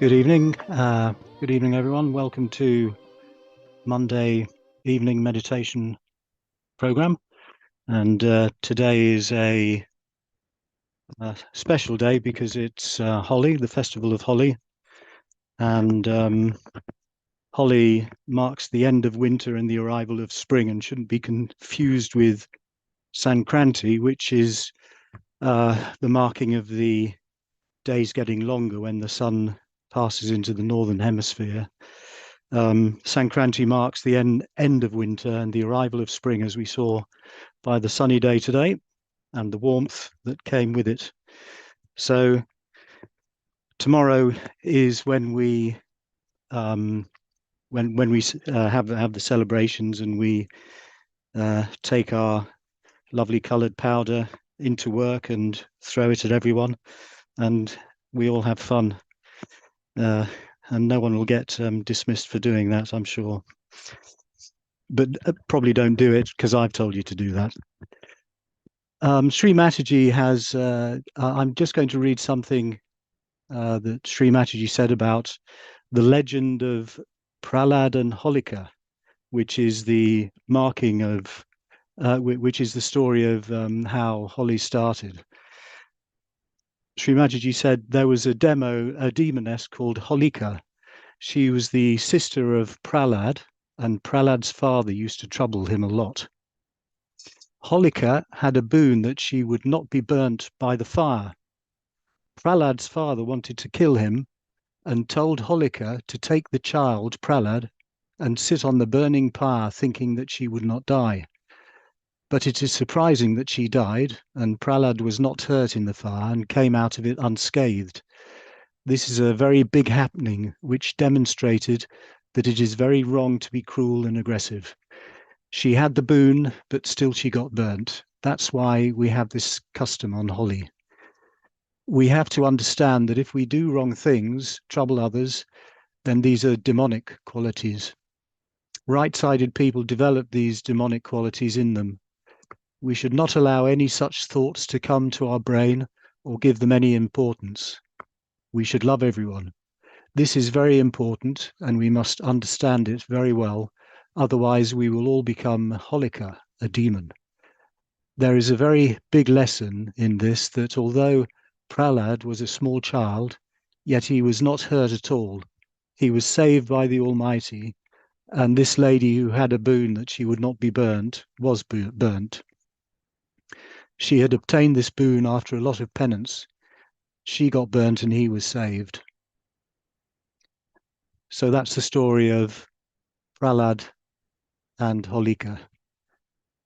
Good evening. Good evening, everyone. Welcome to Monday evening meditation program. And today is a special day because it's Holi, the festival of Holi. And Holi marks the end of winter and the arrival of spring and shouldn't be confused with Sankranti, which is the marking of the days getting longer when the sun passes into the northern hemisphere. Sankranti marks the end of winter and the arrival of spring, as we saw by the sunny day today and the warmth that came with it. So tomorrow is when we have the celebrations, and we take our lovely coloured powder into work and throw it at everyone, and we all have fun. And no one will get dismissed for doing that, I'm sure. But probably don't do it because I've told you to do that. Sri Mataji has, I'm just going to read something that Sri Mataji said about the legend of Prahlad and Holika, which is the marking of, which is the story of how Holi started. Sri Mataji said there was a demoness called Holika. She was the sister of Prahlad, and Prahlad's father used to trouble him a lot. Holika had a boon that she would not be burnt by the fire. Prahlad's father wanted to kill him and told Holika to take the child, Prahlad, and sit on the burning pyre, thinking that she would not die. But it is surprising that she died, and Prahlad was not hurt in the fire and came out of it unscathed. This is a very big happening, which demonstrated that it is very wrong to be cruel and aggressive. She had the boon, but still she got burnt. That's why we have this custom on Holi. We have to understand that if we do wrong things, trouble others, then these are demonic qualities. Right-sided people develop these demonic qualities in them. We should not allow any such thoughts to come to our brain or give them any importance. We should love everyone. This is very important, and we must understand it very well. Otherwise, we will all become Holika, a demon. There is a very big lesson in this, that although Prahlad was a small child, yet he was not hurt at all. He was saved by the Almighty, and this lady who had a boon that she would not be burnt was burnt. She had obtained this boon after a lot of penance. She got burnt and he was saved. So that's the story of Prahlad and Holika.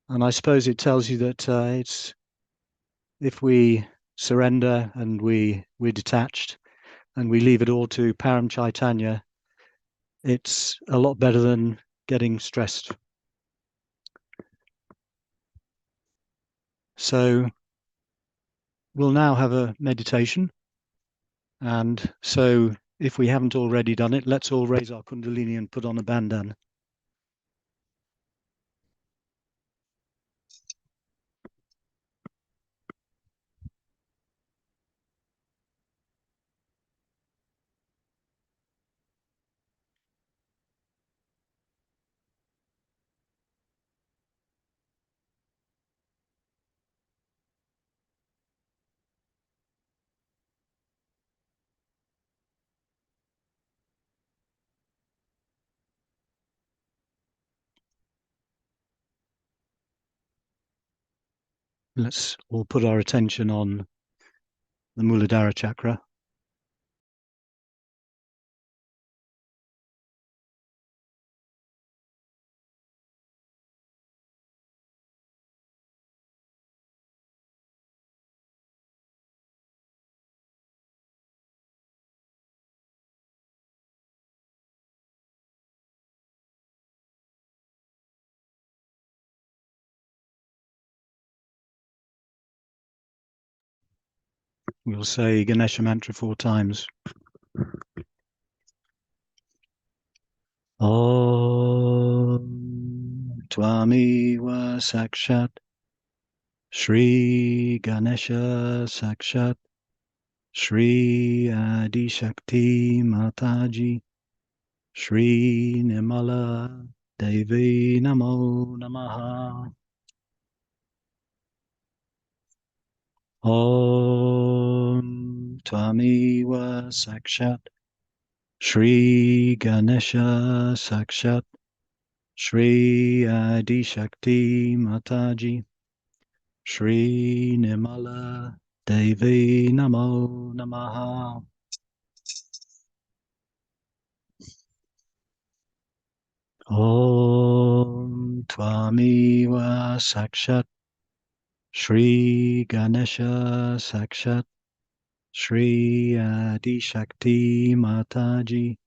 And I suppose it tells you that it's, if we surrender and we're detached and we leave it all to Param Chaitanya, it's a lot better than getting stressed. So we'll now have a meditation. And so if we haven't already done it, let's all raise our Kundalini and put on a bandana. Let's all put our attention on the Muladhara chakra. We'll say Ganesha mantra 4 times. Om Twamiwa Sakshat Shri Ganesha Sakshat Shri Adi Shakti Mataji, Shri Nirmala Devi Namo Namaha. Om Tvamiwa Sakshat Shri Ganesha Sakshat Shri Adi Shakti Mataji, Shri Nirmala Devi Namo Namaha. Om Tvamiwa Sakshat Shri Ganesha Sakshat Shri Adi Shakti Mataji,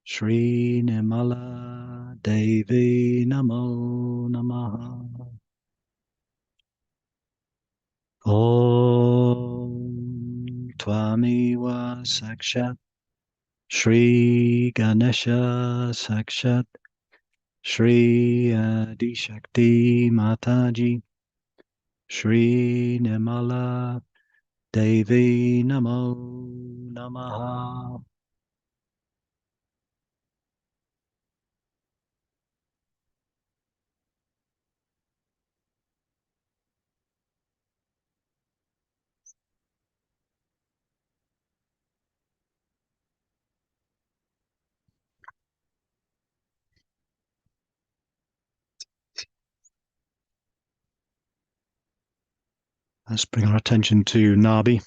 Shri Nirmala Devi Namo Namaha. Om Tvamiwa Sakshat Shri Ganesha Sakshat Shri Adi Shakti Mataji, Shri Nirmala Devi Namo Namaha. Let's bring our attention to Nabi.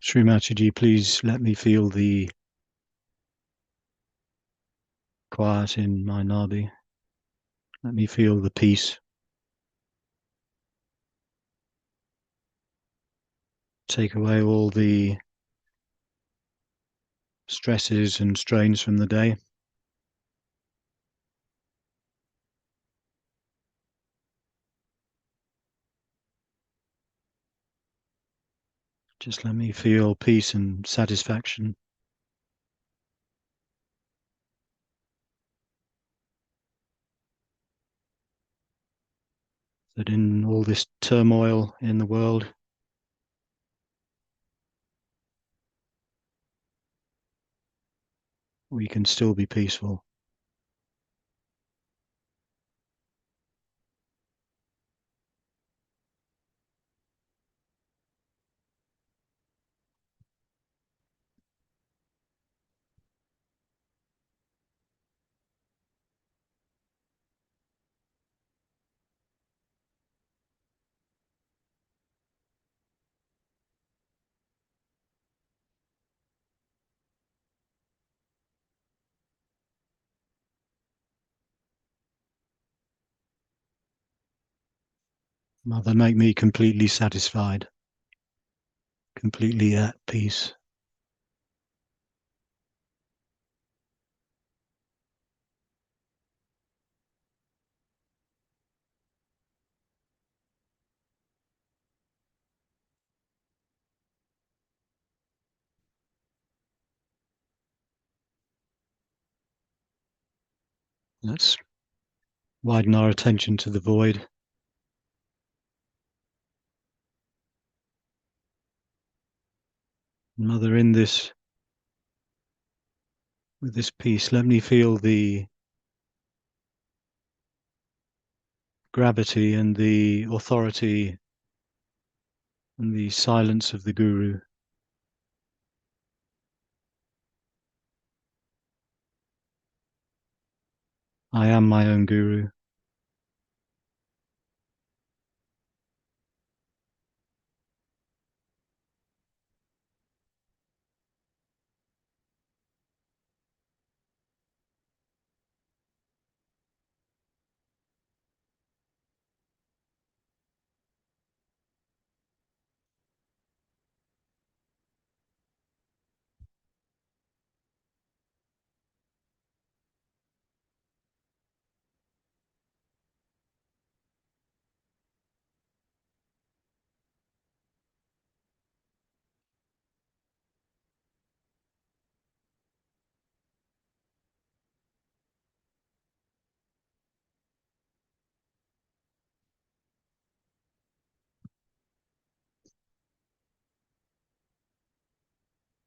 Sri Mataji, please let me feel the quiet in my Nabi. Let me feel the peace. Take away all the stresses and strains from the day. Just let me feel peace and satisfaction. That in all this turmoil in the world, we can still be peaceful. Mother, make me completely satisfied, completely at peace. Let's widen our attention to the void. Mother, in this, with this peace, let me feel the gravity and the authority and the silence of the Guru. I am my own Guru.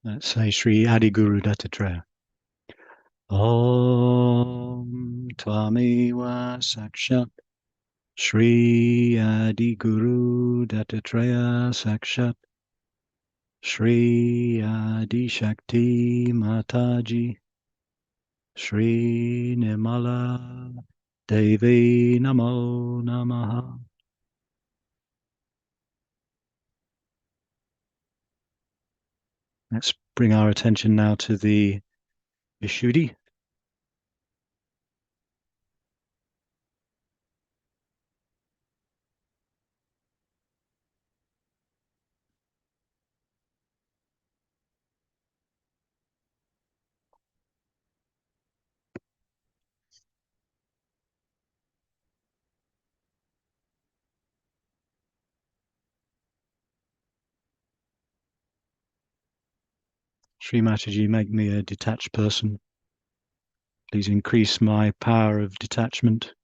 Let's say Sri Adiguru Dattatreya. Om Twamiwa Sakshat Sri Adiguru Dattatreya Sakshat Sri Adi Shakti Mataji Sri Nirmala Devi Namo Namaha. Let's bring our attention now to the Vishuddhi. Sri Mataji, make me a detached person. Please increase my power of detachment.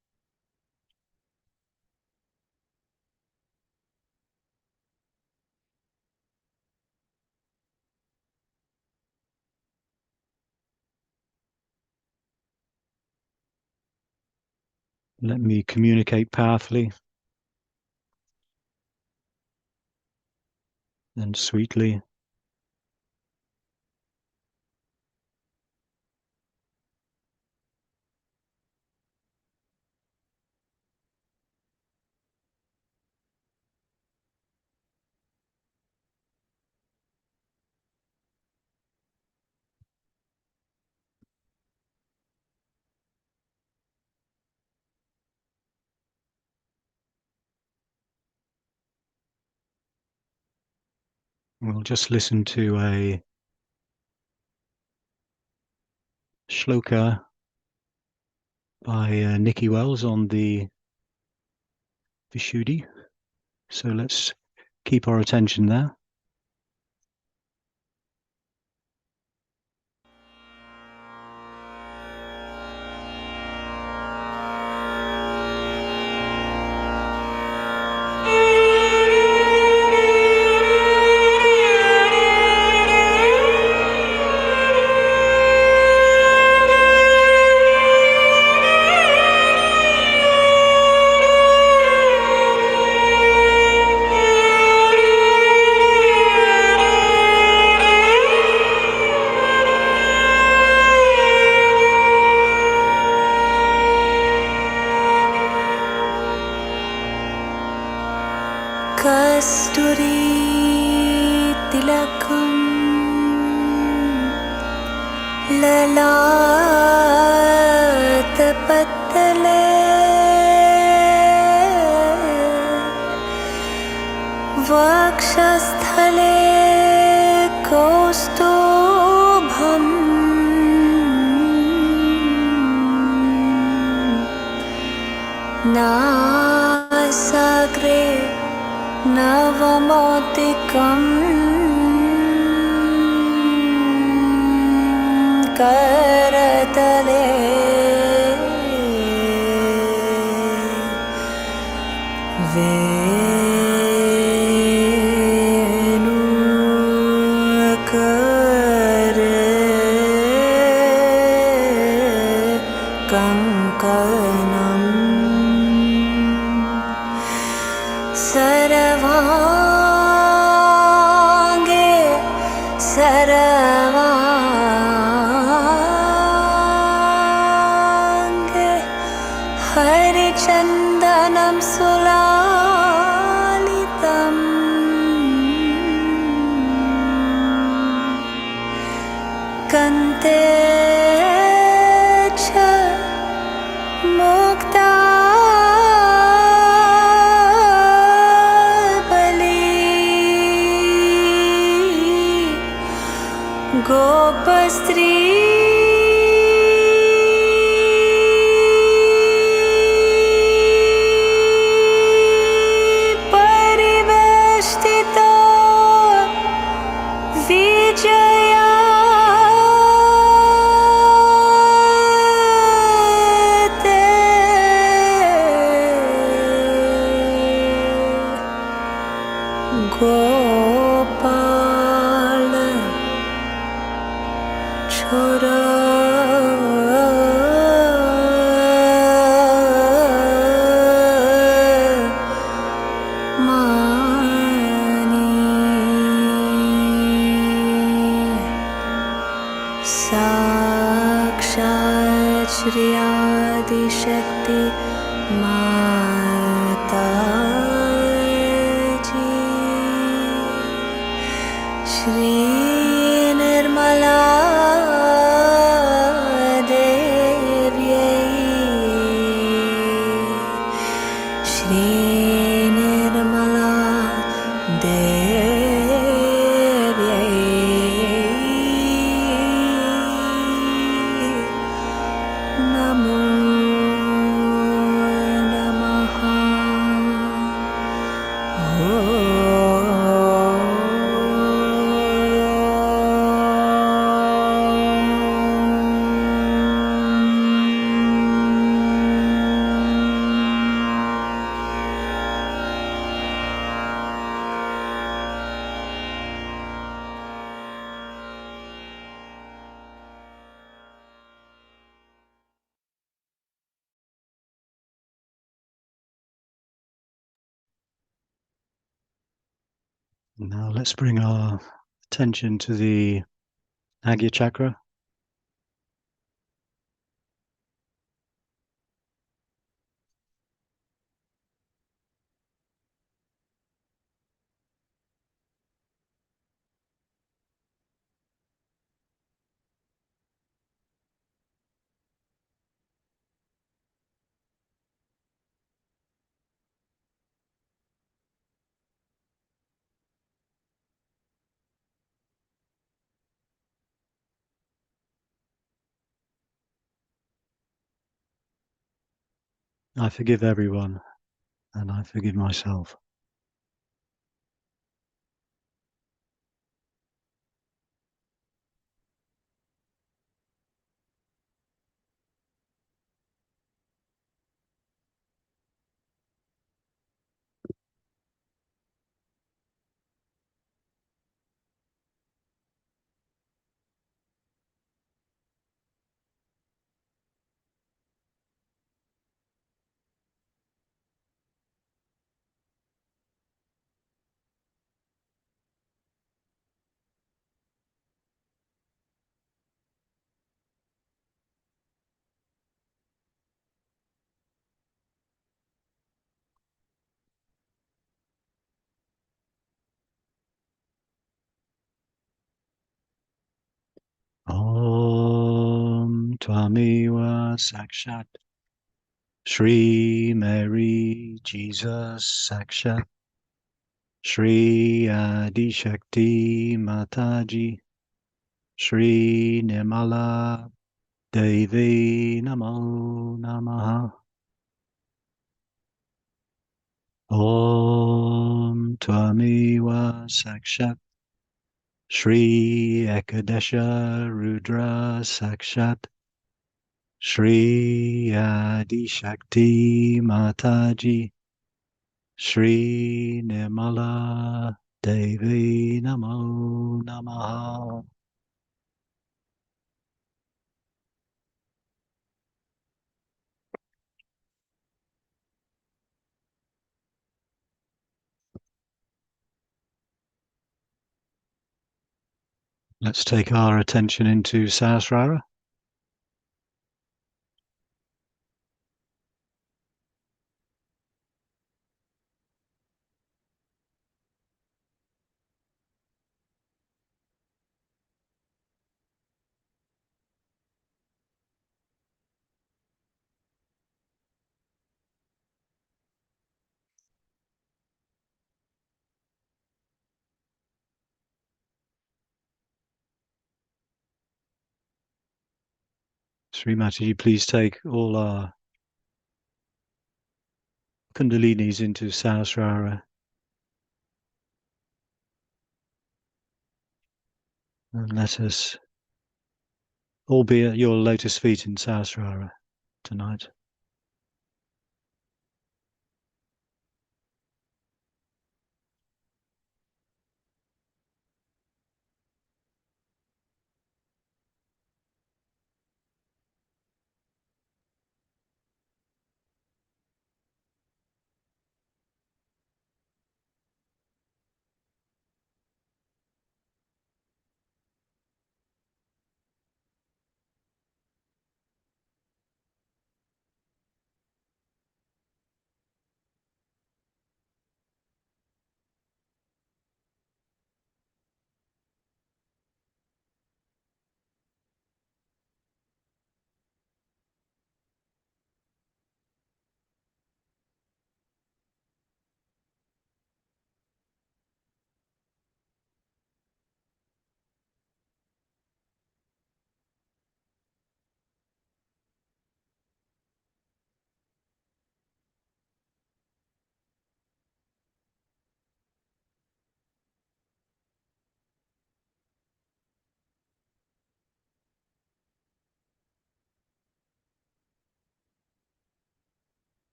Let me communicate powerfully and sweetly. We'll just listen to a shloka by Nikki Wells on the Vishuddhi. So let's keep our attention there. कस्तूरी तिलकं ललाटपटले वक्षस्थले कौस्तुभं नासाग्रे नवमोतिकं करतले वेणुकरे कंकणम् सर्वांगे सर्वांगे हरिचन्दनं सुलालितम् कन्ते च मुक्ता गोपस्त्री श्री आदिशक्ति माता जी, श्री निर्मला देव्यै, श्री निर्मला देव्यै नमो नमः। Now let's bring our attention to the Agya chakra. I forgive everyone and I forgive myself. Om Tvamiwa Sakshat Shri Mary Jesus Sakshat Shri Adi Shakti Mataji Shri Nirmala Devi Namo Namaha. Om Tvamiwa Sakshat Shri Ekadesha Rudra Sakshat Shri Adi Shakti Mataji Shri Nirmala Devi Namo Namaha. Let's take our attention into Sahasrara. Sri Mataji, please take all our Kundalinis into Sahasrara and let us all be at your lotus feet in Sahasrara tonight.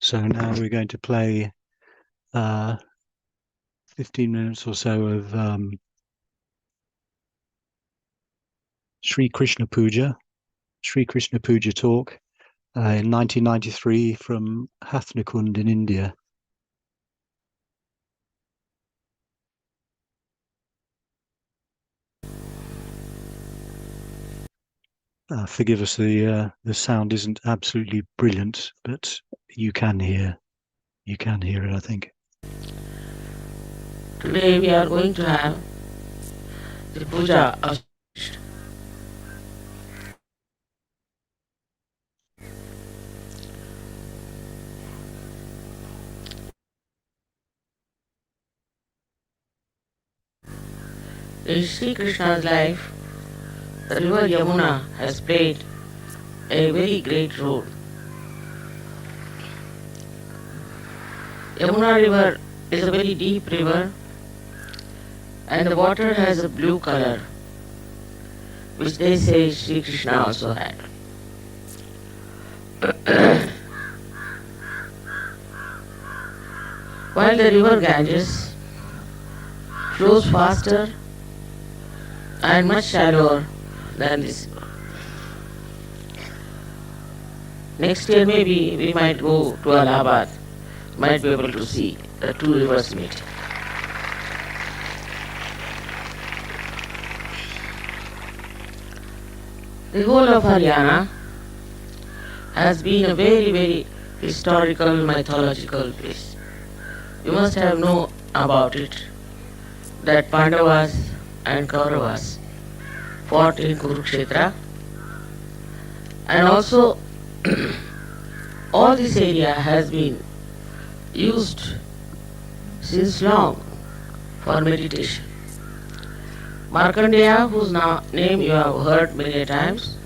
So now we're going to play 15 minutes or so of Sri Krishna Puja talk in 1993 from Hathnakund in India. Forgive us, the sound isn't absolutely brilliant, but you can hear it, I think. Today we are going to have the puja of in Sri Krishna's life. The river Yamuna has played a very great role. Yamuna river is a very deep river and the water has a blue color, which they say Sri Krishna also had. While the river Ganges flows faster and much shallower than this river. Next year maybe we might go to Allahabad, might be able to see the two rivers meet. The whole of Haryana has been a very, very historical, mythological place. You must have known about it, that Pandavas and Kauravas fought in Kurukshetra, and also all this area has been used since long for meditation. Markandeya, whose name you have heard many times,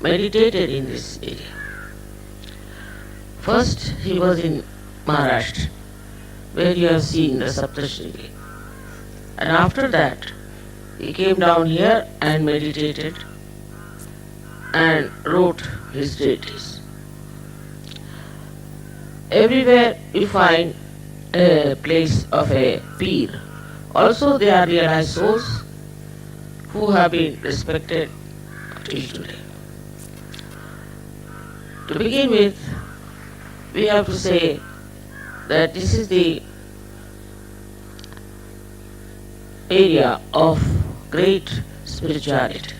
meditated in this area. First he was in Maharashtra, where you have seen the Saptashringi. And after that, he came down here and meditated and wrote his treatise. Everywhere you find a place of a peer. Also they are realized souls who have been respected till today. To begin with, we have to say that this is the area of great spirituality.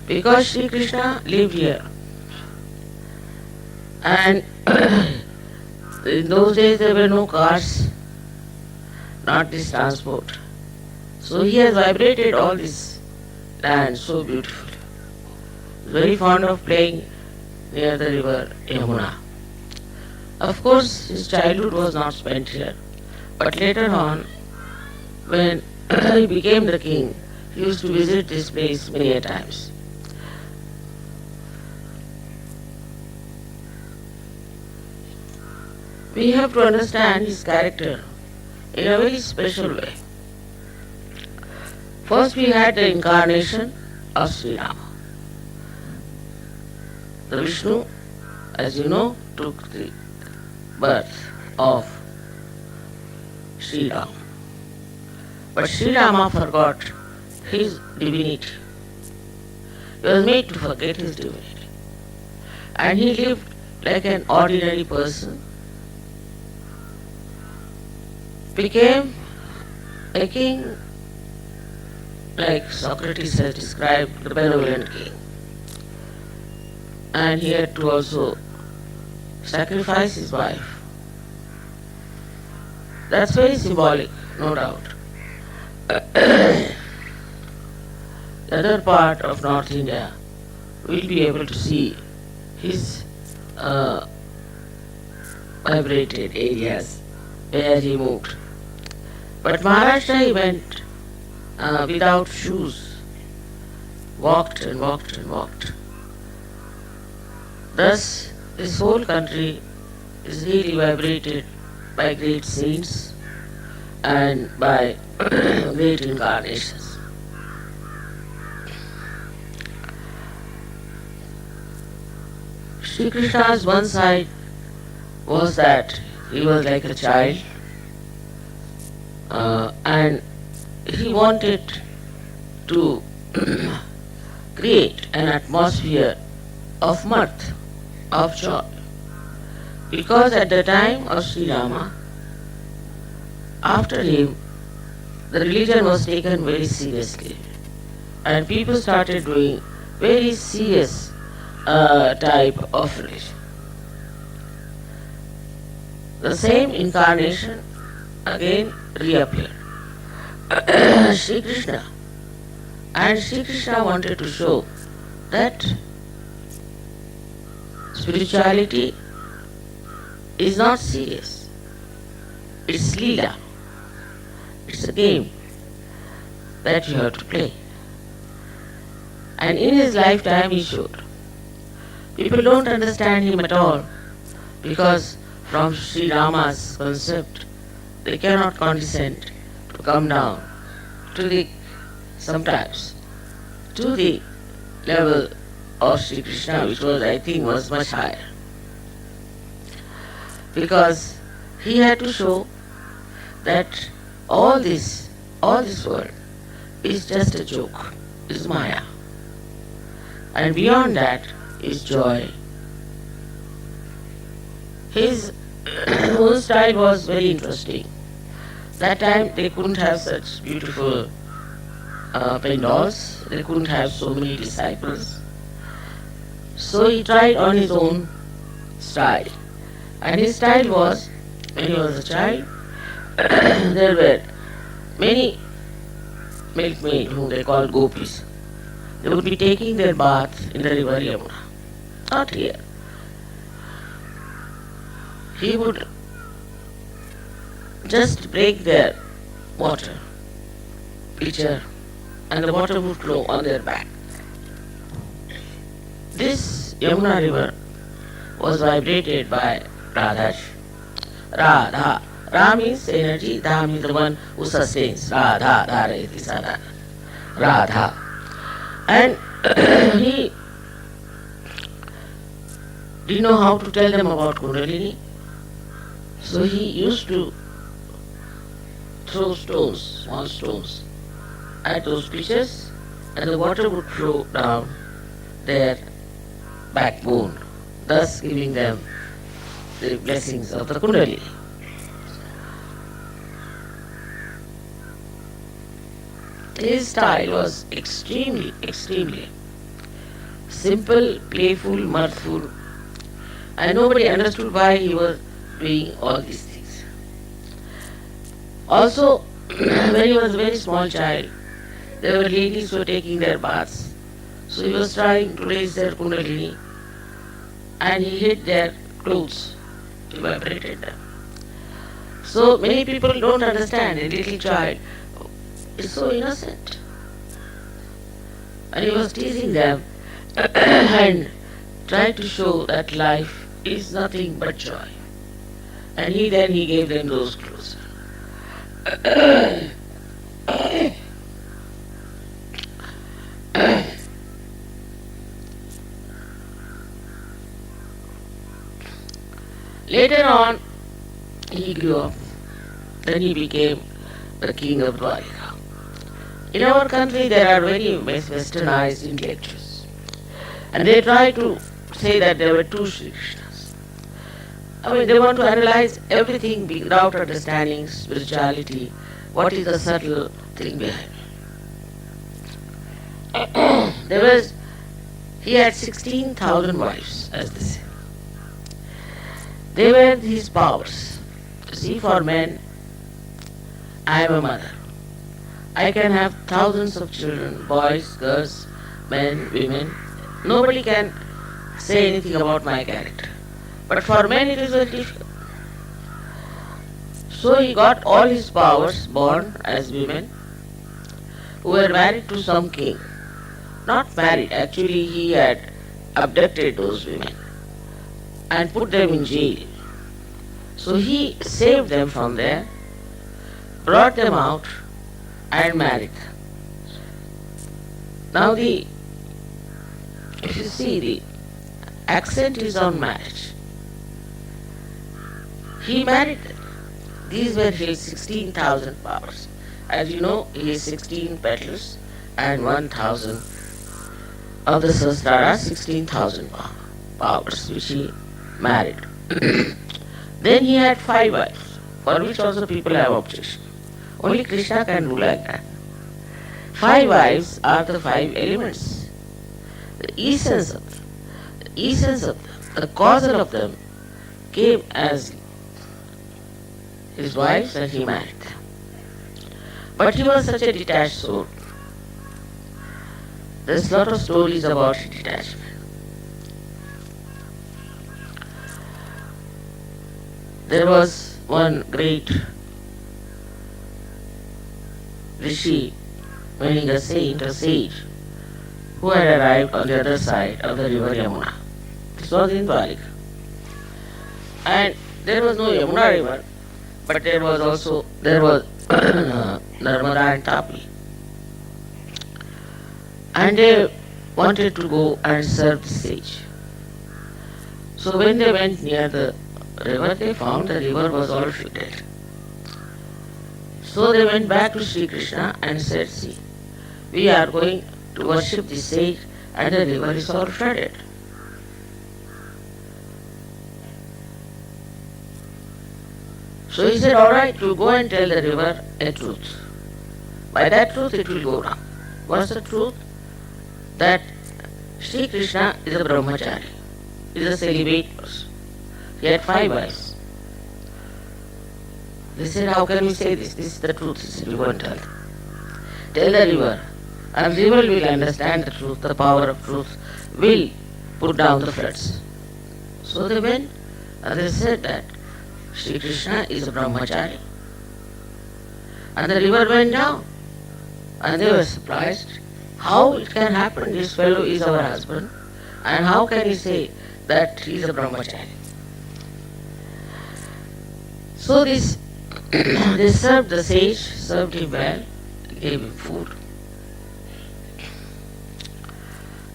Because Sri Krishna lived here, and in those days there were no cars, not this transport. So he has vibrated all this land so beautifully. Very fond of playing near the river Yamuna. Of course, his childhood was not spent here, but later on, when he became the king, he used to visit this place many a times. We have to understand his character in a very special way. First we had the incarnation of Sri Rama. The Vishnu, as you know, took the birth of Sri Rama. But Sri Rama forgot his divinity. He was made to forget his divinity. And he lived like an ordinary person, became a king, like Socrates has described, the benevolent king. And he had to also sacrifice his wife. That's very symbolic, no doubt. The other part of North India will be able to see his vibrated areas where he moved. But Maharashtra he went without shoes, walked and walked and walked. Thus, this whole country is really vibrated by great saints and by great incarnations. Sri Krishna's one side was that he was like a child, and he wanted to create an atmosphere of mirth, of joy. Because at the time of Sri Rama, after him, the religion was taken very seriously, and people started doing very serious type of religion. The same incarnation again reappeared. Sri Krishna. And Sri Krishna wanted to show that spirituality is not serious. It's Leela. It's a game that you have to play. And in his lifetime he showed. People don't understand him at all because from Sri Rama's concept they cannot condescend to come down to the sometimes to the level of Sri Krishna, which was I think was much higher. Because he had to show that all this world is just a joke, is Maya. And beyond that is joy. His whole style was very interesting. That time they couldn't have such beautiful pandals, they couldn't have so many disciples. So he tried on his own style. And his style was, when he was a child, there were many milkmaids whom they called gopis. They would be taking their bath in the river Yamuna. Not here. He would just break their water pitcher and the water would flow on their back. This Yamuna river was vibrated by Radha. Radha. Ra means energy, Dha means the one who sustains. Radha, Dharayati Sada. Radha. And he didn't know how to tell them about Kundalini. So he used to throw stones, small stones, at those pitchers and the water would flow down their backbone, thus giving them the blessings of the Kundalini. His style was extremely simple, playful, mirthful, and nobody understood why he was doing all these things. Also, when he was a very small child, there were ladies who were taking their baths. So he was trying to raise their Kundalini and he hid their clothes, evaporated them. So many people don't understand a little child is so innocent. And he was teasing them and tried to show that life is nothing but joy. And he gave them those clothes. Later on, he grew up. Then he became the king of Dwarika. In our country, there are very westernized intellectuals. And they try to say that there were two Sri Krishnas. I mean, they want to analyze everything without understanding spirituality. What is the subtle thing behind it? He had 16,000 wives, as they say. They were his powers. See, for men, I am a mother. I can have thousands of children, boys, girls, men, women. Nobody can say anything about my character. But for men it is very difficult. So he got all his powers born as women who were married to some king. Not married, actually he had abducted those women and put them in jail. So he saved them from there, brought them out and married them. Now if you see, the accent is on marriage. He married them. These were his 16,000 powers. As you know, he is 16 petals and 1,000 of the Sahasrara, 16,000 powers which he married. Then he had 5 wives, for which also people have objection. Only Krishna can do like that. 5 wives are the 5 elements. The essence of them, the causal of them came as his wives and he married them. But he was such a detached soul. There's a lot of stories about detachment. There was one great rishi, meaning a saint, a sage, who had arrived on the other side of the river Yamuna. This was in Dwarika. And there was no Yamuna river, but there was Narmada and Tapi. And they wanted to go and serve the sage. So when they went near the river, they found the river was all flooded. So they went back to Sri Krishna and said, see, we are going to worship the sage and the river is all flooded. So he said, alright, you go and tell the river a truth. By that truth it will go down. What's the truth? That Sri Krishna is a brahmachari, is a celibate person. He had 5 wives. They said, how can we say this? This is the truth. He said, you go and tell them. Tell the river. And the river will understand the truth, the power of truth will put down the floods. So they went and they said that Sri Krishna is a brahmachari. And the river went down. And they were surprised. How it can happen? This fellow is our husband. And how can he say that he is a brahmachari? So this they served the sage, served him well, gave him food,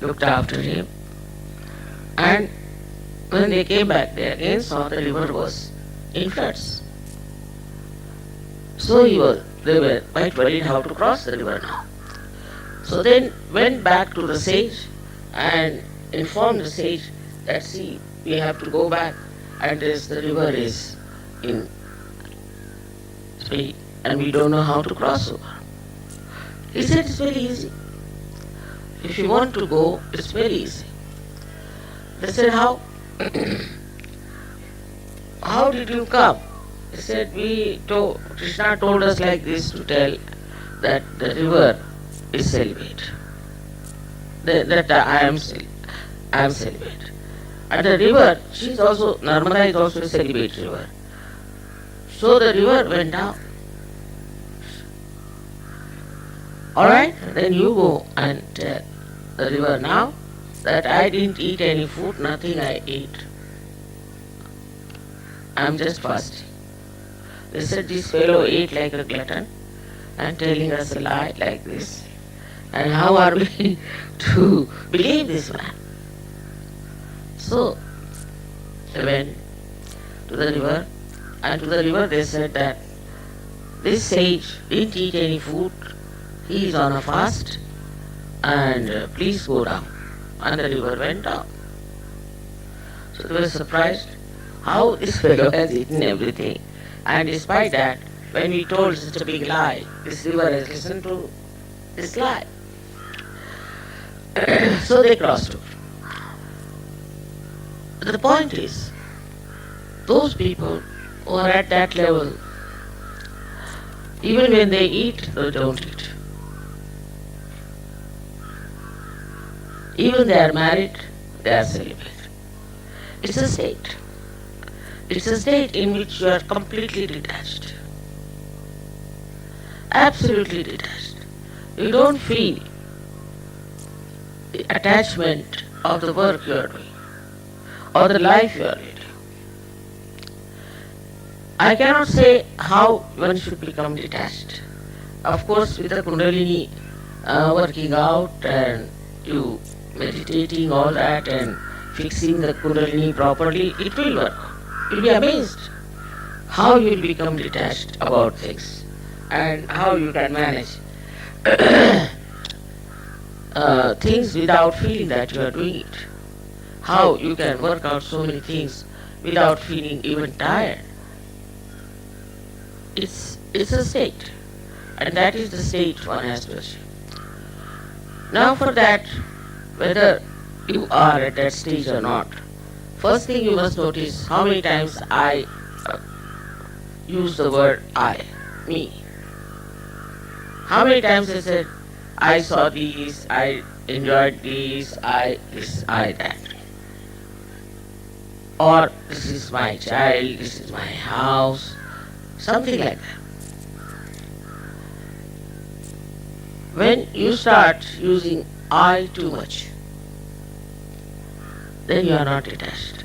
looked after him, and when they came back, they again saw the river was in floods. So they were quite worried how to cross the river now. So then went back to the sage and informed the sage that, see, we have to go back and the river is in speed and we don't know how to cross over. He said, it's very easy. If you want to go, it's very easy. They said, how? How did you come? He said, Krishna told us like this to tell that the river is celibate. That I am celibate. And the river, Narmada is also a celibate river. So the river went down. Alright, then you go and tell the river now that I didn't eat any food, nothing I ate. I'm just fasting. They said this fellow ate like a glutton and telling us a lie like this. And how are we to believe this man? So they went to the river, and to the river they said that this sage didn't eat any food, he is on a fast, and please go down. And the river went down. So they were surprised how this fellow has eaten everything. And despite that, when we told such a big lie, this river has listened to this lie. So they crossed over. The point is, those people who are at that level, even when they eat, they don't eat. Even they are married, they are celibate. It's a state. It's a state in which you are completely detached. Absolutely detached. You don't feel the attachment of the work you are doing or the life you are leading. I cannot say how one should become detached. Of course, with the Kundalini working out and you meditating all that and fixing the Kundalini properly, it will work. You'll be amazed how you will become detached about things and how you can manage things without feeling that you are doing it. How you can work out so many things without feeling even tired. It's a state, and that is the state one has to achieve. Now for that, whether you are at that stage or not, first thing you must notice how many times I use the word I, me. How many times I said, I saw these, I enjoyed these, I that. Or this is my child, this is my house, something like that. When you start using I too much, then you are not detached.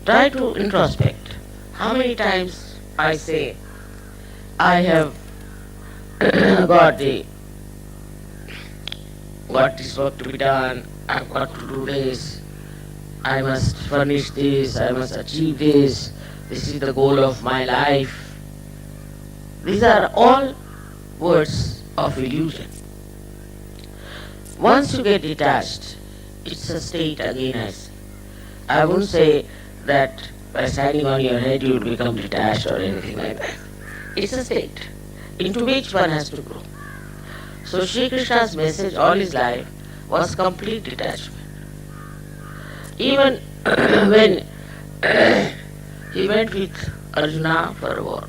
Try to introspect. How many times I say, I have got the got this work to be done, I've got to do this, I must furnish this, I must achieve this is the goal of my life. These are all words of illusion. Once you get detached, it's a state again. I wouldn't say that by standing on your head you will become detached or anything like that. It's a state into which one has to grow. So Sri Krishna's message all his life was complete detachment. Even when he went with Arjuna for a war,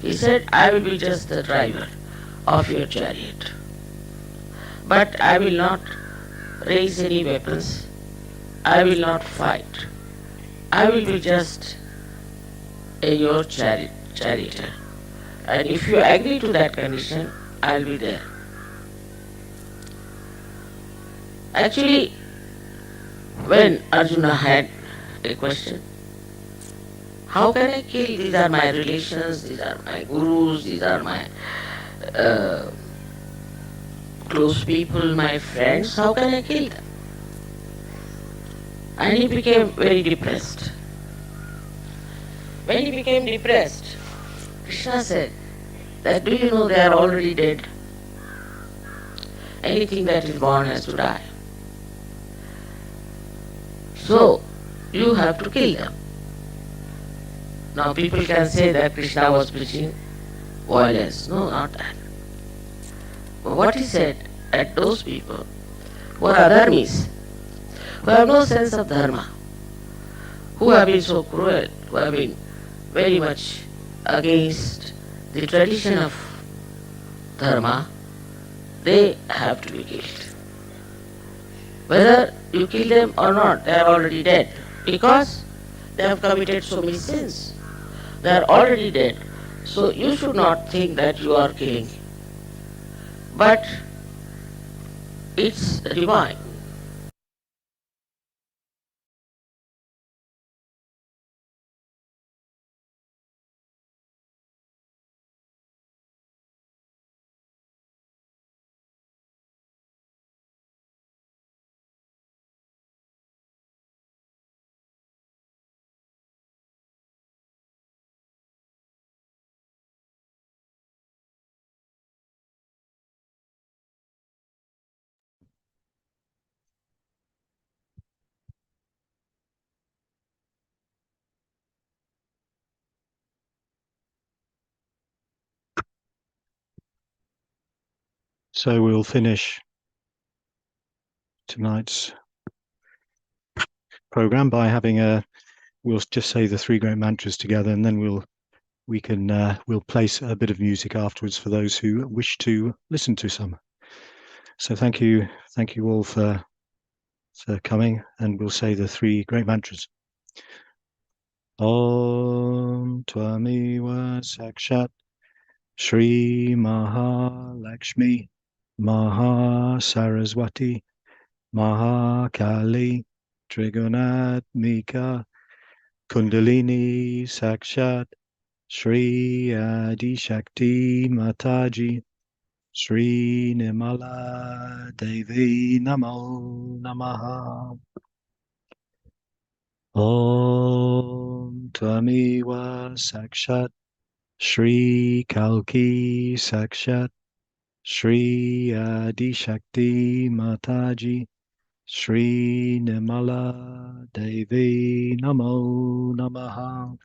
he said, I will be just the driver of your chariot. But I will not raise any weapons. I will not fight. I will be just your charioteer. And if you agree to that condition, I'll be there. Actually, when Arjuna had a question, how can I kill? These are my relations, these are my gurus, these are my uh, close people, my friends. How can I kill them? And he became very depressed. When he became depressed, Krishna said that do you know they are already dead? Anything that is born has to die. So you have to kill them. Now people can say that Krishna was preaching violence. No, not that. But what he said at those people who are adharmis, who have no sense of dharma, who have been so cruel, who have been very much against the tradition of dharma, they have to be killed. Whether you kill them or not, they are already dead because they have committed so many sins. They are already dead. So you should not think that you are killing. But it's divine. So we'll finish tonight's program by having we'll just say the three great mantras together, and then we'll place a bit of music afterwards for those who wish to listen to some. So thank you all for coming, and we'll say the three great mantras. Om Tvamiva Sakshat Shri Mahalakshmi Maha Saraswati Mahakali Trigunatmika Kundalini Sakshat Shri Adi Shakti Mataji Shri Nimala Devi Namo Namaha. Om Tvamiwa Sakshat Shri Kalki Sakshat Shri Adi Shakti Mataji Shri Nirmala Devi Namo Namaha.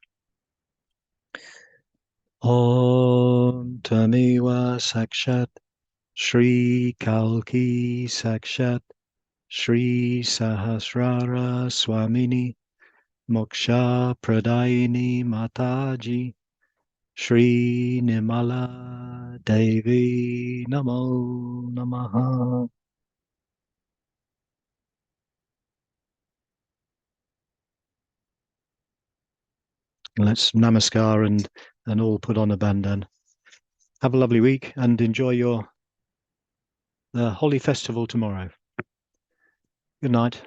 Om Tvamiwa Sakshat Shri Kalki Sakshat Shri Sahasrara Swamini Moksha Pradayini Mataji Shri Nirmala Devi Namo Namaha. Let's namaskar and all put on a bandan. Have a lovely week and enjoy your Holi festival tomorrow. Good night.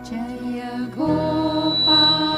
Jaya Gopal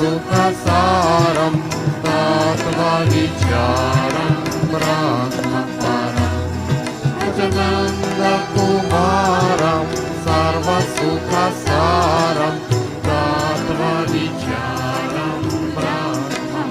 सुखसारं तत्त्वविचारं ब्रह्मपरम् अजनन्दकुमारं सर्वसुखसारं तत्त्वविचारं ब्रह्मपरम्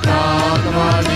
Brahmani